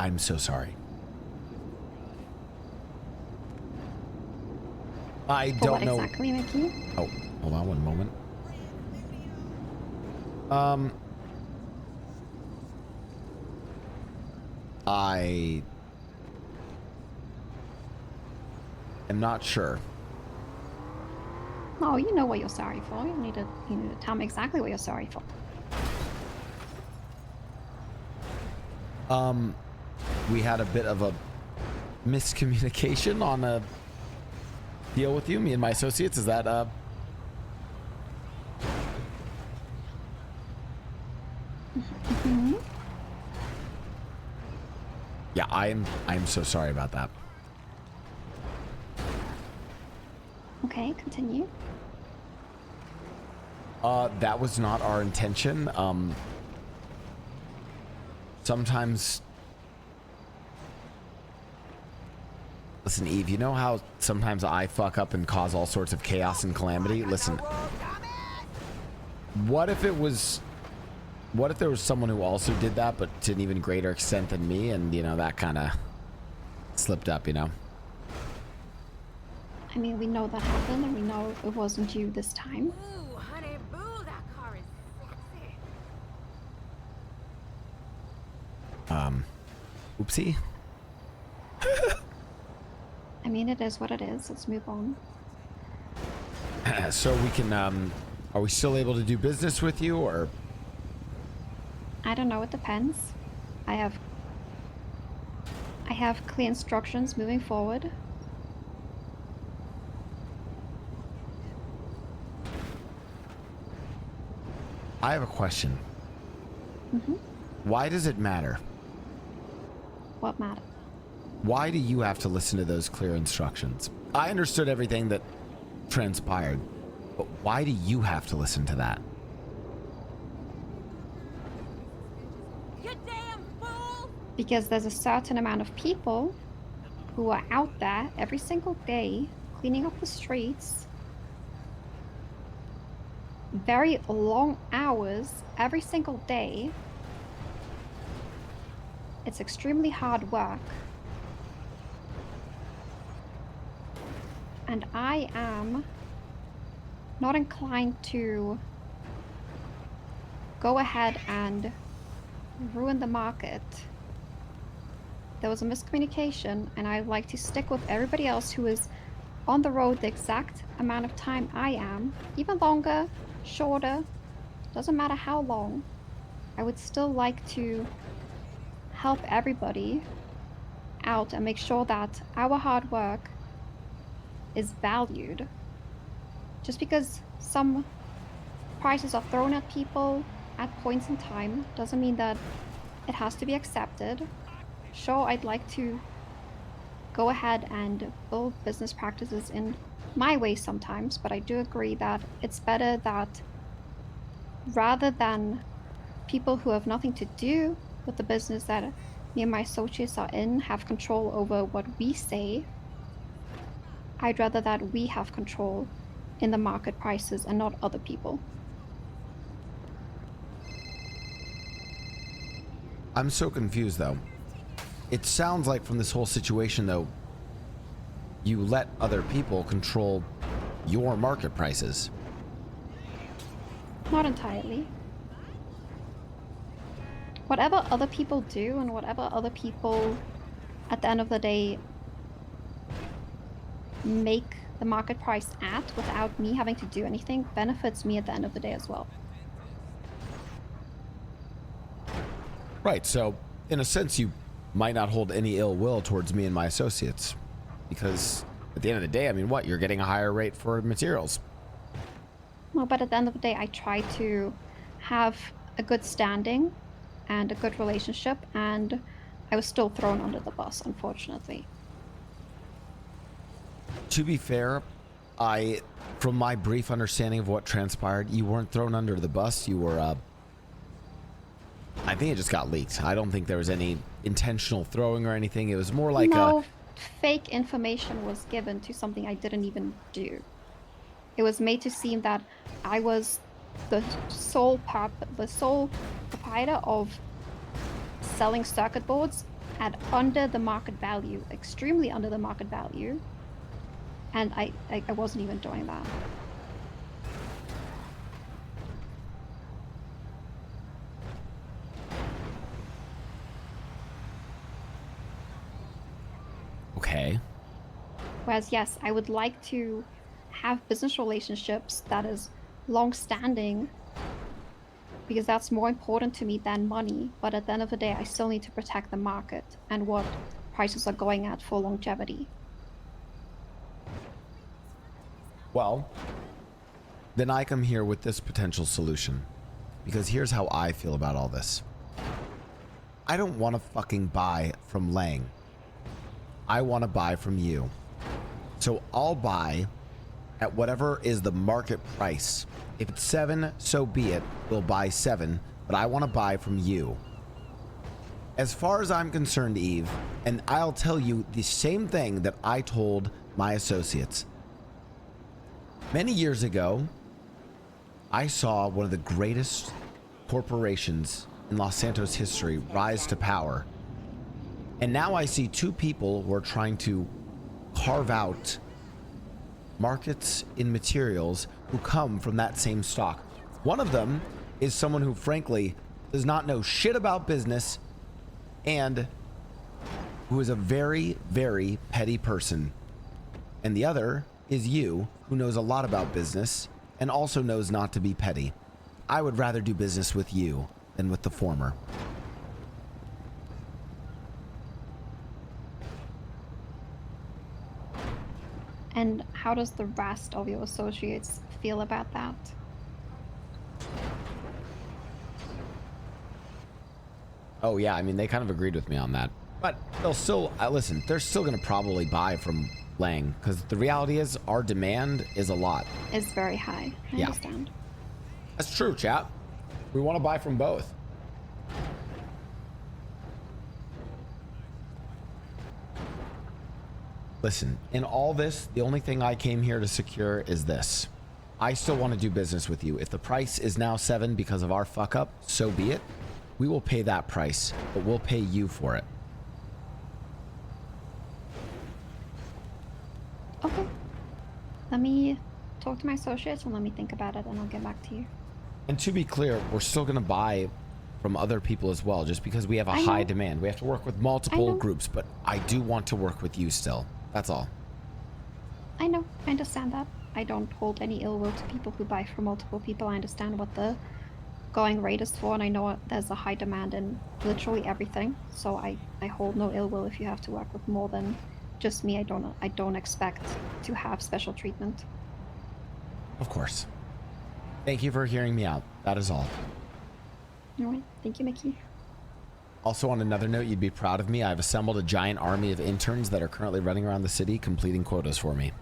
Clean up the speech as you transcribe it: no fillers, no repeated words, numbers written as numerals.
I'm so sorry. I For don't what know. exactly, Mickey? Oh, hold on one moment. I am not sure. No, you know what you're sorry for. You need to tell me exactly what you're sorry for. We had a bit of a miscommunication on a deal with you, me and my associates. Is that Mhm. Yeah, I'm so sorry about that. Okay, continue. That was not our intention. Sometimes, listen, Eve, you know how sometimes I fuck up and cause all sorts of chaos and calamity? Listen, what if there was someone who also did that, but to an even greater extent than me, and, you know, that kind of slipped up, you know? I mean, we know that happened, and we know it wasn't you this time. Ooh, honey boo, that car is sexy. Oopsie. I mean, it is what it is. Let's move on. So we can, are we still able to do business with you, or? I don't know. It depends. I have clear instructions moving forward. I have a question. Mm-hmm. Why does it matter? What matter? Why do you have to listen to those clear instructions? I understood everything that transpired, but why do you have to listen to that? You damn fool! Because there's a certain amount of people who are out there every single day cleaning up the streets, very long hours every single day. It's extremely hard work. And I am not inclined to go ahead and ruin the market. There was a miscommunication, and I'd like to stick with everybody else who is on the road the exact amount of time I am, even longer, shorter, doesn't matter how long. I would still like to help everybody out and make sure that our hard work is valued. Just because some prices are thrown at people at points in time doesn't mean that it has to be accepted. Sure, I'd like to go ahead and build business practices in my way sometimes, but I do agree that it's better that rather than people who have nothing to do with the business that me and my associates are in have control over what we say, I'd rather that we have control in the market prices and not other people. I'm so confused, though. It sounds like from this whole situation, though, you let other people control your market prices. Not entirely. Whatever other people do and whatever other people at the end of the day make the market price at without me having to do anything benefits me at the end of the day as well. Right, so in a sense, you might not hold any ill will towards me and my associates, because at the end of the day, I mean, what? You're getting a higher rate for materials. Well, but at the end of the day, I try to have a good standing and a good relationship, and I was still thrown under the bus, unfortunately. To be fair, from my brief understanding of what transpired, you weren't thrown under the bus. You were, I think it just got leaked. I don't think there was any intentional throwing or anything. It was more like No, fake information was given to something I didn't even do. It was made to seem that I was the sole proprietor of selling circuit boards at under the market value, extremely under the market value. And I wasn't even doing that. Okay. Whereas, yes, I would like to have business relationships that is long-standing because that's more important to me than money. But at the end of the day, I still need to protect the market and what prices are going at for longevity. Well, then I come here with this potential solution. Because here's how I feel about all this. I don't want to fucking buy from Lang. I want to buy from you. So I'll buy at whatever is the market price. If it's 7, so be it. We'll buy 7, but I want to buy from you. As far as I'm concerned, Eve, and I'll tell you the same thing that I told my associates. Many years ago, I saw one of the greatest corporations in Los Santos history rise to power. And now I see two people who are trying to carve out markets in materials who come from that same stock. One of them is someone who frankly does not know shit about business and who is a very, very petty person. And the other is you, who knows a lot about business and also knows not to be petty. I would rather do business with you than with the former. And how does the rest of your associates feel about that? Oh yeah, I mean, they kind of agreed with me on that. But they'll still, listen, they're still going to probably buy from Lang, because the reality is our demand is a lot. It's very high. I Yeah. understand. That's true, chat. We want to buy from both. Listen, in all this, the only thing I came here to secure is this. I still want to do business with you. If the price is now 7 because of our fuck up, so be it. We will pay that price, but we'll pay you for it. Okay. Let me talk to my associates and let me think about it and I'll get back to you. And to be clear, we're still going to buy from other people as well, just because we have a high demand. We have to work with multiple groups, but I do want to work with you still. That's all. I know. I understand that. I don't hold any ill will to people who buy from multiple people. I understand what the going rate is for, and I know there's a high demand in literally everything. So I hold no ill will if you have to work with more than just me. I don't expect to have special treatment. Of course. Thank you for hearing me out. That is all. All right. Thank you, Mickey. Also, on another note, you'd be proud of me. I've assembled a giant army of interns that are currently running around the city completing quotas for me.